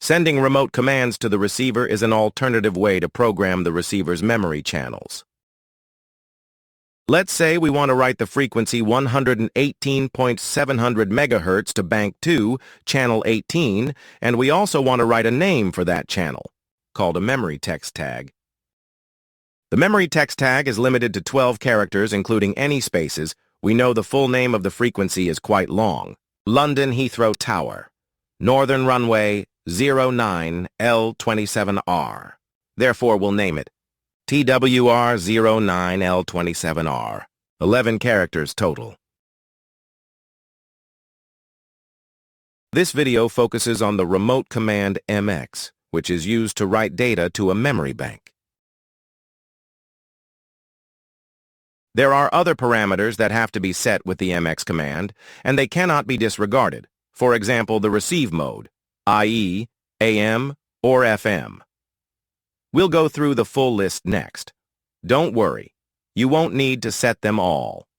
Sending remote commands to the receiver is an alternative way to program the receiver's memory channels. Let's say we want to write the frequency 118.700 MHz to Bank 2, channel 18, and we also want to write a name for that channel, called a memory text tag. The memory text tag is limited to 12 characters, including any spaces. We know the full name of the frequency is quite long. London Heathrow Tower, Northern Runway 09L27R. Therefore, we'll name it TWR09L27R. 11 characters total. This video focuses on the remote command MX, which is used to write data to a memory bank. There are other parameters that have to be set with the MX command, and they cannot be disregarded. For example, the receive mode, i.e., AM or FM. We'll go through the full list next. Don't worry, you won't need to set them all.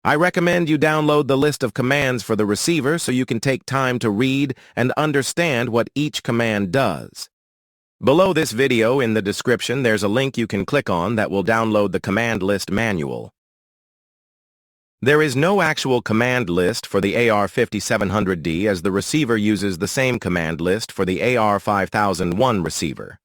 I recommend you download the list of commands for the receiver so you can take time to read and understand what each command does. Below this video in the description, there's a link you can click on that will download the command list manual. There is no actual command list for the AR5700D as the receiver uses the same command list for the AR5001 receiver.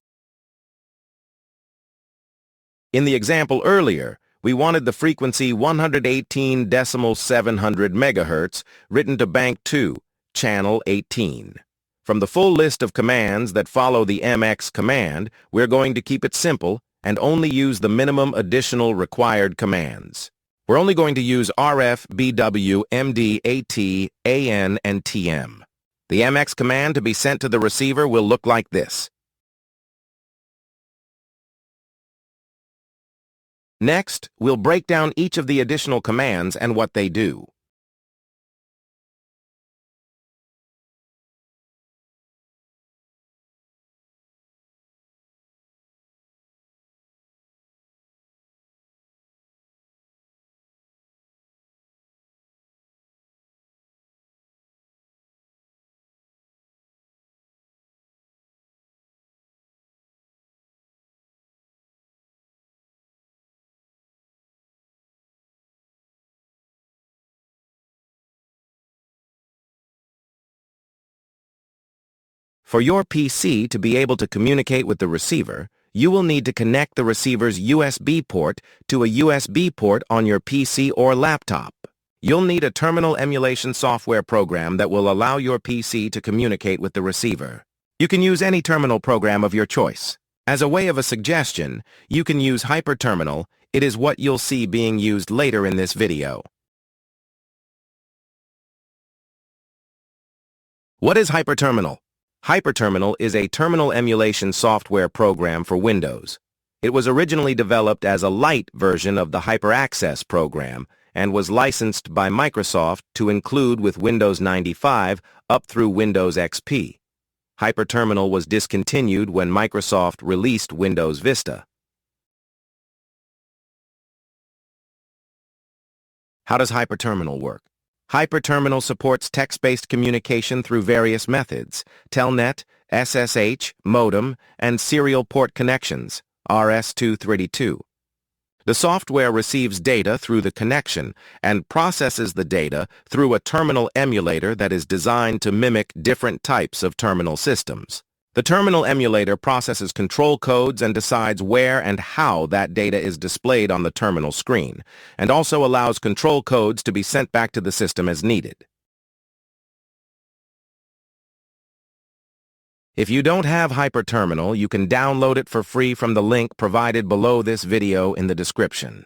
In the example earlier, we wanted the frequency 118.700 MHz written to Bank 2, channel 18. From the full list of commands that follow the MX command, we're going to keep it simple and only use the minimum additional required commands. We're only going to use RF, BW, MD, AT, AN, and TM. The MX command to be sent to the receiver will look like this. Next, we'll break down each of the additional commands and what they do. For your PC to be able to communicate with the receiver, you will need to connect the receiver's USB port to a USB port on your PC or laptop. You'll need a terminal emulation software program that will allow your PC to communicate with the receiver. You can use any terminal program of your choice. As a way of a suggestion, you can use HyperTerminal. It is what you'll see being used later in this video. What is HyperTerminal? HyperTerminal is a terminal emulation software program for Windows. It was originally developed as a light version of the HyperAccess program and was licensed by Microsoft to include with Windows 95 up through Windows XP. HyperTerminal was discontinued when Microsoft released Windows Vista. How does HyperTerminal work? HyperTerminal supports text-based communication through various methods: Telnet, SSH, modem, and serial port connections, RS-232. The software receives data through the connection and processes the data through a terminal emulator that is designed to mimic different types of terminal systems. The terminal emulator processes control codes and decides where and how that data is displayed on the terminal screen, and also allows control codes to be sent back to the system as needed. If you don't have HyperTerminal, you can download it for free from the link provided below this video in the description.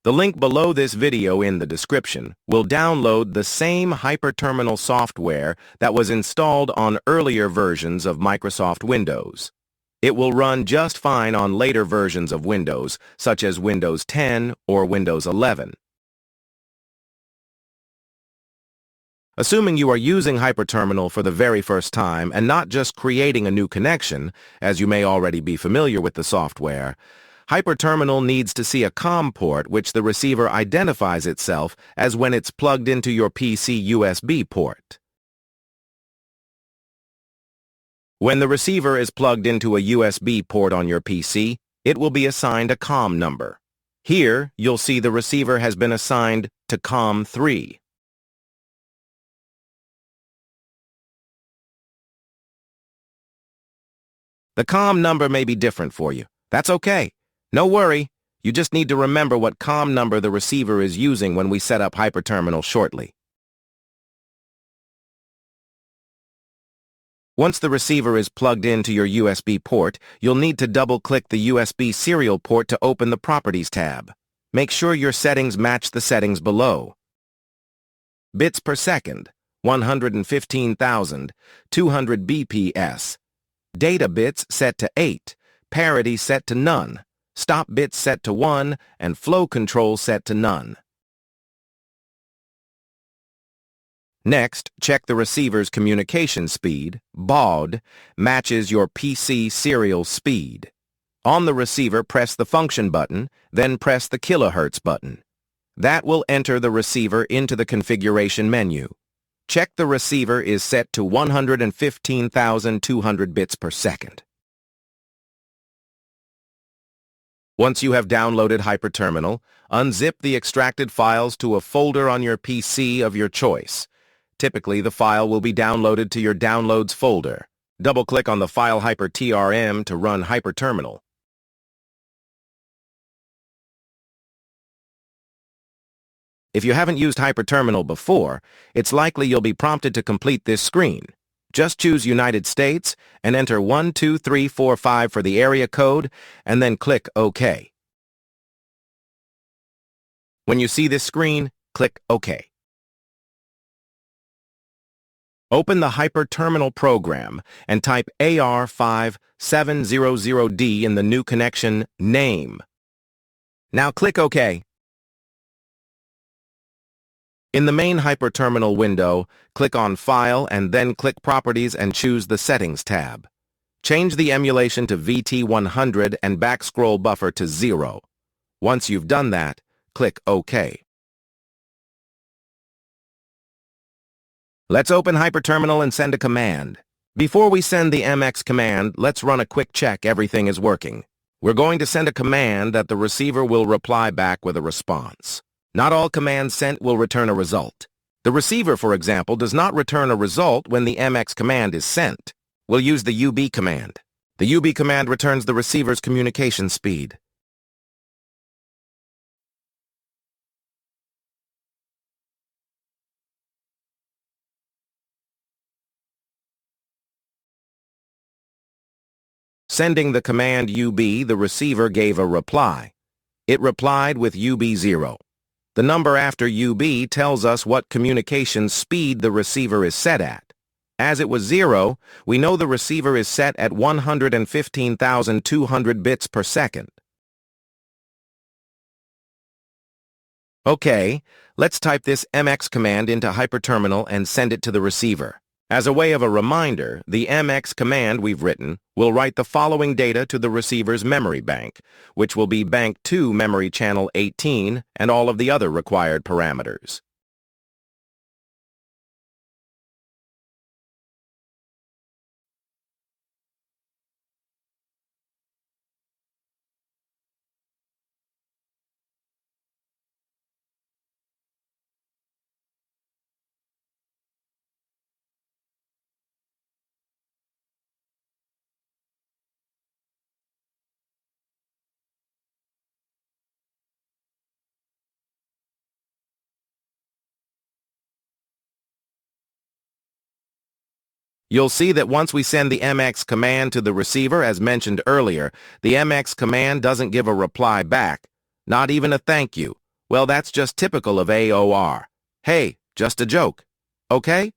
The link below this video in the description will download the same HyperTerminal software that was installed on earlier versions of Microsoft Windows. It will run just fine on later versions of Windows, such as Windows 10 or Windows 11. Assuming you are using HyperTerminal for the very first time and not just creating a new connection, as you may already be familiar with the software, HyperTerminal needs to see a COM port which the receiver identifies itself as when it's plugged into your PC USB port. When the receiver is plugged into a USB port on your PC, it will be assigned a COM number. Here, you'll see the receiver has been assigned to COM3. The COM number may be different for you. That's okay. No worry. You just need to remember what COM number the receiver is using when we set up HyperTerminal shortly. Once the receiver is plugged into your USB port, you'll need to double-click the USB serial port to open the Properties tab. Make sure your settings match the settings below. Bits per second, 115,200 bps. Data bits set to 8, parity set to none, stop bits set to 1, and flow control set to none. Next, check the receiver's communication speed, baud, matches your PC serial speed. On the receiver, press the function button, then press the kilohertz button. That will enter the receiver into the configuration menu. Check the receiver is set to 115,200 bits per second. Once you have downloaded HyperTerminal, unzip the extracted files to a folder on your PC of your choice. Typically, the file will be downloaded to your Downloads folder. Double-click on the file HyperTRM to run HyperTerminal. If you haven't used HyperTerminal before, it's likely you'll be prompted to complete this screen. Just choose United States and enter 12345 for the area code, and then click OK. When you see this screen, click OK. Open the HyperTerminal program and type AR5700D in the new connection name. Now click OK. In the main HyperTerminal window, click on File and then click Properties and choose the Settings tab. Change the emulation to VT100 and backscroll buffer to 0. Once you've done that, click OK. Let's open HyperTerminal and send a command. Before we send the MX command, let's run a quick check everything is working. We're going to send a command that the receiver will reply back with a response. Not all commands sent will return a result. The receiver, for example, does not return a result when the MX command is sent. We'll use the UB command. The UB command returns the receiver's communication speed. Sending the command UB, the receiver gave a reply. It replied with UB0. The number after UB tells us what communication speed the receiver is set at. As it was 0, we know the receiver is set at 115,200 bits per second. Okay, let's type this MX command into HyperTerminal and send it to the receiver. As a way of a reminder, the MX command we've written will write the following data to the receiver's memory bank, which will be Bank 2 Memory Channel 18 and all of the other required parameters. You'll see that once we send the MX command to the receiver, as mentioned earlier, the MX command doesn't give a reply back, not even a thank you. Well, that's just typical of AOR. Hey, just a joke. Okay?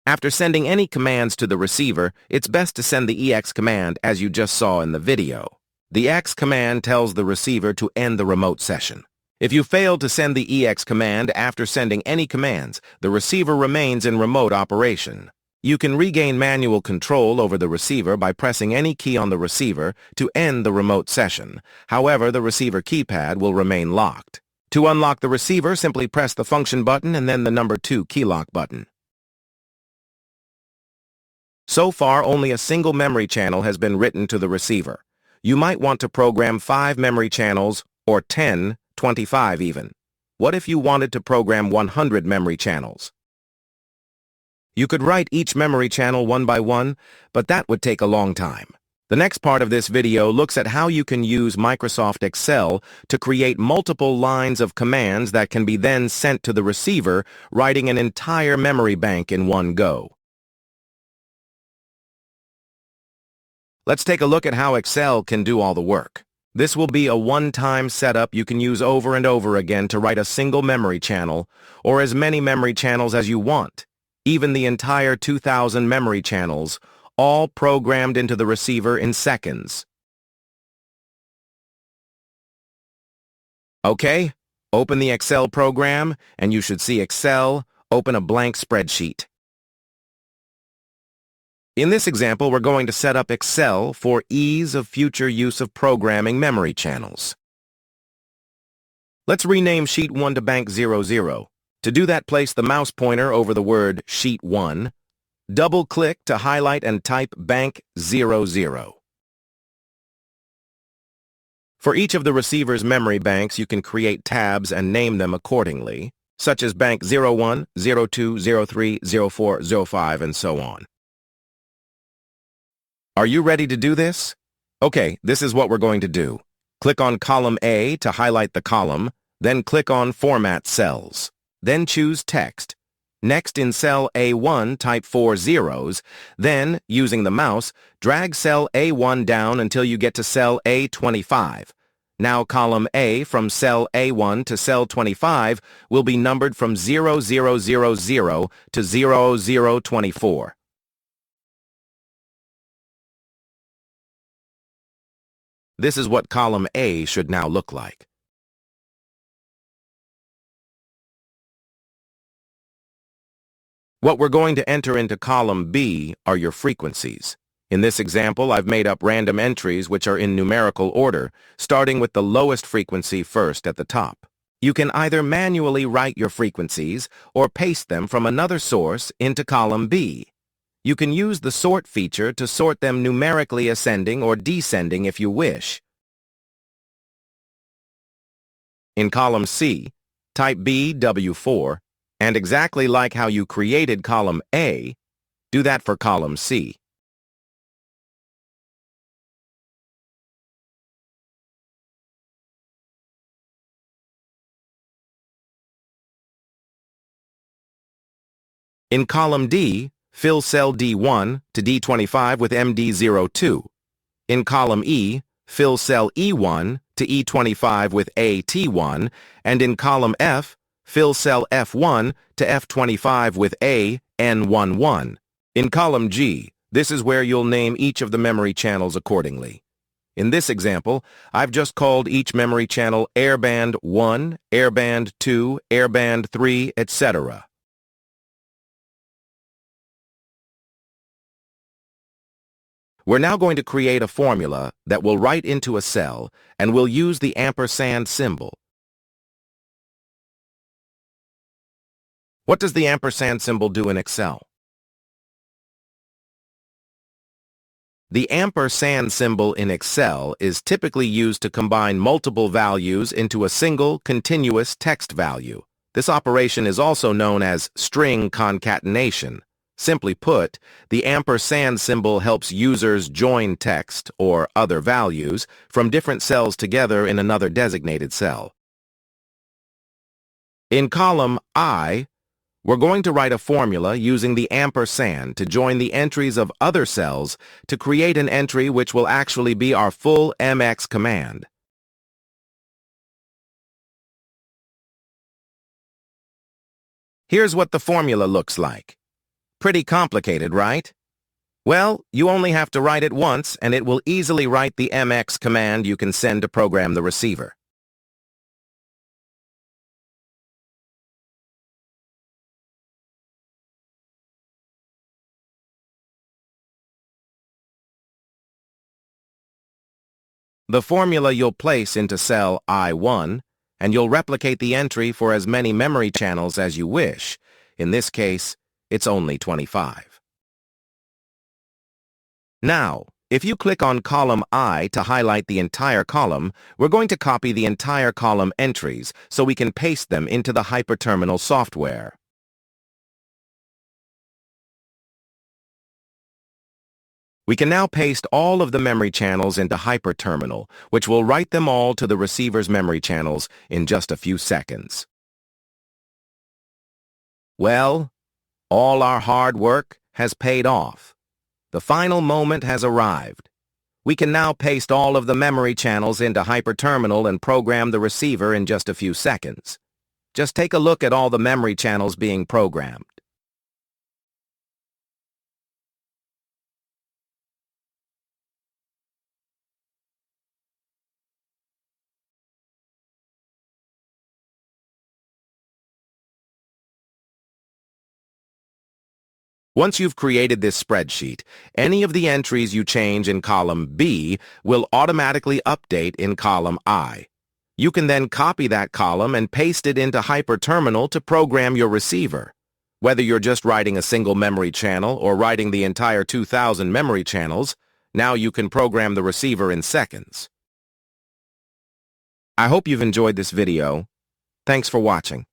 After sending any commands to the receiver, it's best to send the EX command as you just saw in the video. The X command tells the receiver to end the remote session. If you fail to send the EX command after sending any commands, the receiver remains in remote operation. You can regain manual control over the receiver by pressing any key on the receiver to end the remote session. However, the receiver keypad will remain locked. To unlock the receiver, simply press the function button and then the number 2 key lock button. So far, only a single memory channel has been written to the receiver. You might want to program 5 memory channels, or 10, 25 even. What if you wanted to program 100 memory channels? You could write each memory channel one by one, but that would take a long time. The next part of this video looks at how you can use Microsoft Excel to create multiple lines of commands that can be then sent to the receiver, writing an entire memory bank in one go. Let's take a look at how Excel can do all the work. This will be a one-time setup you can use over and over again to write a single memory channel, or as many memory channels as you want, even the entire 2,000 memory channels, all programmed into the receiver in seconds. Okay, open the Excel program, and you should see Excel, open a blank spreadsheet. In this example, we're going to set up Excel for ease of future use of programming memory channels. Let's rename Sheet 1 to Bank 00. To do that, place the mouse pointer over the word Sheet 1. Double-click to highlight and type Bank 00. For each of the receiver's memory banks, you can create tabs and name them accordingly, such as Bank 01, 02, 03, 04, 05, and so on. Are you ready to do this? Okay, this is what we're going to do. Click on column A to highlight the column, then click on Format Cells. Then choose Text. Next, in cell A1, type 4 zeros. Then, using the mouse, drag cell A1 down until you get to cell A25. Now column A from cell A1 to cell 25 will be numbered from 0000 to 0024. This is what column A should now look like. What we're going to enter into column B are your frequencies. In this example, I've made up random entries which are in numerical order, starting with the lowest frequency first at the top. You can either manually write your frequencies or paste them from another source into column B. You can use the sort feature to sort them numerically ascending or descending if you wish. In column C, type BW4, and exactly like how you created column A, do that for column C. In column D, fill cell D1 to D25 with MD02. In column E, fill cell E1 to E25 with AT1, and in column F, fill cell F1 to F25 with AN11. In column G, this is where you'll name each of the memory channels accordingly. In this example, I've just called each memory channel Airband 1, Airband 2, Airband 3, etc. We're now going to create a formula that will write into a cell, and we'll use the ampersand symbol. What does the ampersand symbol do in Excel? The ampersand symbol in Excel is typically used to combine multiple values into a single, continuous text value. This operation is also known as string concatenation. Simply put, the ampersand symbol helps users join text, or other values, from different cells together in another designated cell. In column I, we're going to write a formula using the ampersand to join the entries of other cells to create an entry which will actually be our full MX command. Here's what the formula looks like. Pretty complicated, right? Well, you only have to write it once, and it will easily write the MX command you can send to program the receiver. The formula you'll place into cell I1, and you'll replicate the entry for as many memory channels as you wish. In this case, it's only 25. Now, if you click on column I to highlight the entire column, we're going to copy the entire column entries so we can paste them into the HyperTerminal software. We can now paste all of the memory channels into HyperTerminal, which will write them all to the receiver's memory channels in just a few seconds. Well, all our hard work has paid off. The final moment has arrived. We can now paste all of the memory channels into HyperTerminal and program the receiver in just a few seconds. Just take a look at all the memory channels being programmed. Once you've created this spreadsheet, any of the entries you change in column B will automatically update in column I. You can then copy that column and paste it into HyperTerminal to program your receiver. Whether you're just writing a single memory channel or writing the entire 2,000 memory channels, now you can program the receiver in seconds. I hope you've enjoyed this video. Thanks for watching.